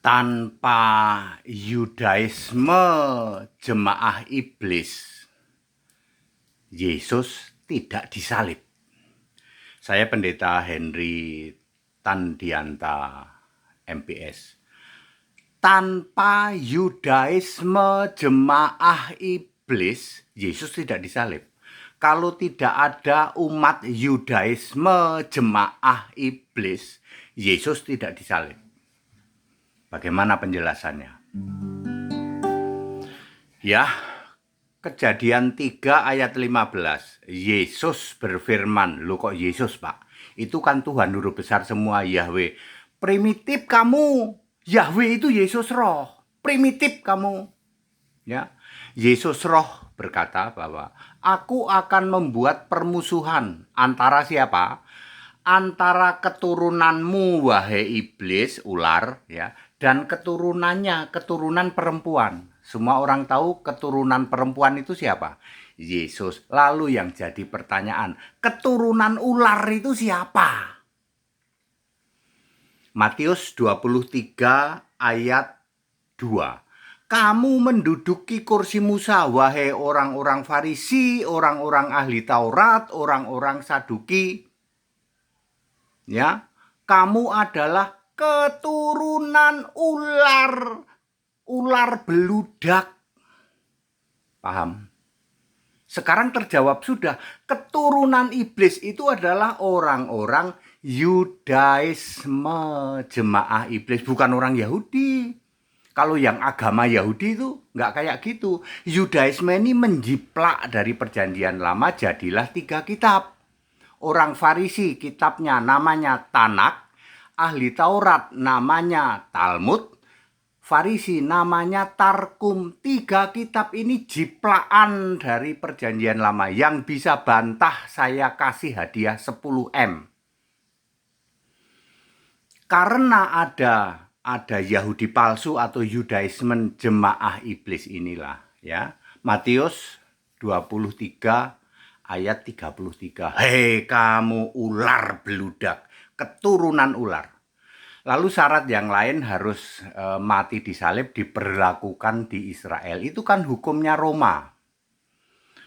Tanpa Yudaisme jemaah iblis, Yesus tidak disalib. Saya Pendeta Henry Tandianta, MPS. Tanpa Yudaisme jemaah iblis, Yesus tidak disalib. Kalau tidak ada umat Yudaisme jemaah iblis, Yesus tidak disalib. Bagaimana penjelasannya? Ya, Kejadian 3 ayat 15. Yesus berfirman, loh kok Yesus Pak? Itu kan Tuhan huruf besar semua, Yahweh. Primitif kamu, Yahweh itu Yesus roh. Primitif kamu. Ya, Yesus roh berkata bahwa aku akan membuat permusuhan antara siapa? Antara keturunanmu wahai iblis, ular, ya, dan keturunannya, keturunan perempuan. Semua orang tahu keturunan perempuan itu siapa? Yesus. Lalu yang jadi pertanyaan, keturunan ular itu siapa? Matius 23 ayat 2. Kamu menduduki kursi Musa, wahai orang-orang Farisi, orang-orang ahli Taurat, orang-orang Saduki. Ya, kamu adalah keturunan ular, ular beludak. Paham? Sekarang terjawab sudah, keturunan iblis itu adalah orang-orang Yudaisme, jemaah iblis, bukan orang Yahudi. Kalau yang agama Yahudi itu nggak kayak gitu. Yudaisme ini menjiplak dari perjanjian lama, jadilah 3 kitab. Orang Farisi kitabnya namanya Tanak, ahli Taurat namanya Talmud, Farisi namanya Tarkum. 3 kitab ini jiplaan dari perjanjian lama. Yang bisa bantah saya kasih hadiah 10M. Karena ada Yahudi palsu atau Yudaisme jemaah iblis inilah, ya. Matius 23 ayat 33. Hei kamu ular beludak, keturunan ular. Lalu syarat yang lain harus mati disalib, diberlakukan di Israel. Itu kan hukumnya Roma.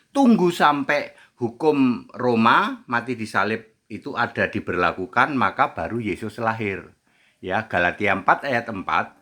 Tunggu sampai hukum Roma mati disalib itu ada diberlakukan, maka baru Yesus lahir. Ya, Galatia 4 ayat 4.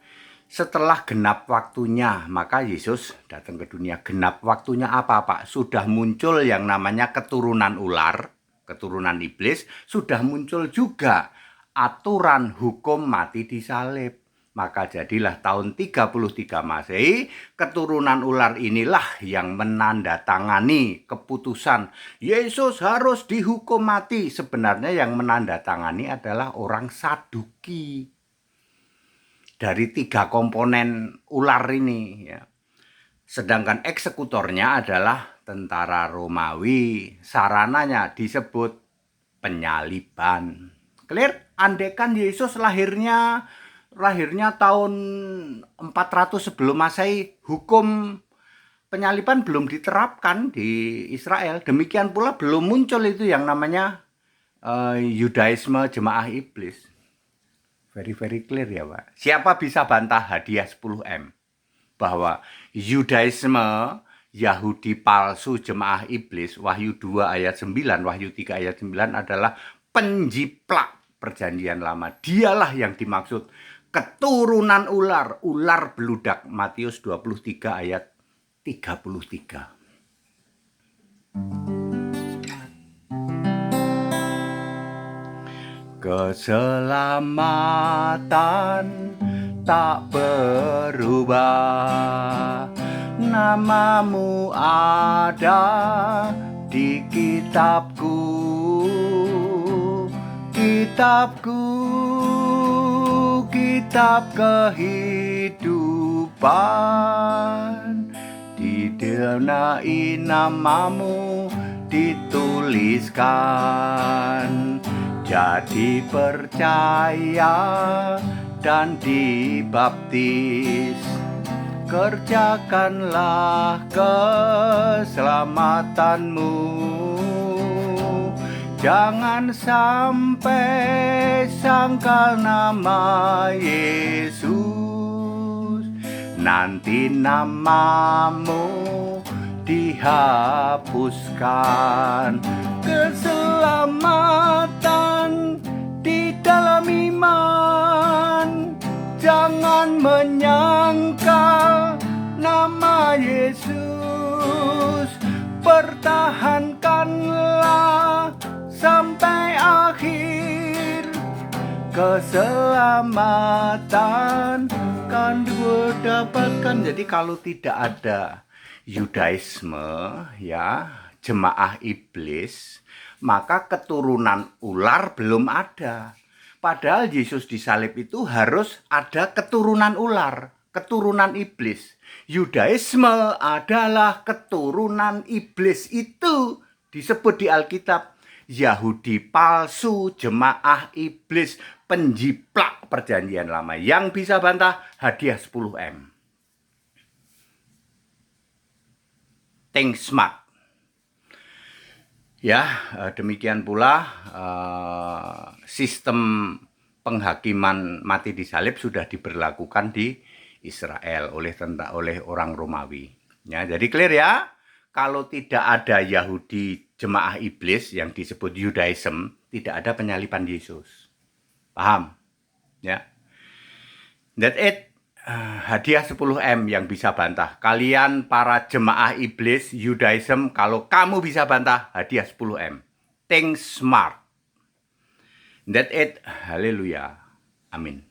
Setelah genap waktunya, maka Yesus datang ke dunia. Genap waktunya apa, Pak? Sudah muncul yang namanya keturunan ular, keturunan iblis. Sudah muncul juga aturan hukum mati disalib. Maka jadilah tahun 33 Masehi, keturunan ular inilah yang menandatangani keputusan Yesus harus dihukum mati. Sebenarnya yang menandatangani adalah orang Saduki. Dari 3 komponen ular ini, ya. Sedangkan eksekutornya adalah tentara Romawi. Sarananya disebut penyaliban. Clear? Andaikan Yesus lahirnya tahun 400 sebelum Masehi, hukum penyaliban belum diterapkan di Israel. Demikian pula belum muncul itu yang namanya Yudaisme jemaah iblis. Very clear ya Pak. Siapa bisa bantah hadiah 10M? Bahwa Yudaisme, Yahudi palsu jemaah iblis, Wahyu 2 ayat 9, Wahyu 3 ayat 9 adalah penjiplak perjanjian lama. Dialah yang dimaksud keturunan ular, ular beludak. Matius 23 ayat 33. Keselamatan tak berubah, namamu ada di kitabku, kitab kehidupan. Di dalam namamu dituliskan. Jadi percaya dan dibaptis, kerjakanlah keselamatanmu. Jangan sampai sangkal nama Yesus. nanti namamu dihapuskan. Keselamatan di dalam iman, jangan menyangkal nama Yesus. Pertahankanlah sampai akhir, keselamatan kan dapatkan. Jadi kalau tidak ada Yudaisme, ya, jemaah iblis, maka keturunan ular belum ada. Padahal Yesus disalib itu harus ada keturunan ular, keturunan iblis. Yudaisme adalah keturunan iblis. Itu disebut di Alkitab Yahudi palsu, jemaah iblis, penjiplak perjanjian lama. Yang bisa bantah, hadiah 10M. Think smart. Ya, demikian pula sistem penghakiman mati disalib sudah diberlakukan di Israel oleh orang Romawi. Ya, jadi clear ya. Kalau tidak ada Yahudi jemaah iblis yang disebut Judaism, tidak ada penyaliban Yesus. Paham? Ya. That's it. Hadiah 10M yang bisa bantah. Kalian para jemaah iblis Judaism, kalau kamu bisa bantah, hadiah 10M. Think smart. That's it. Haleluya. Amin.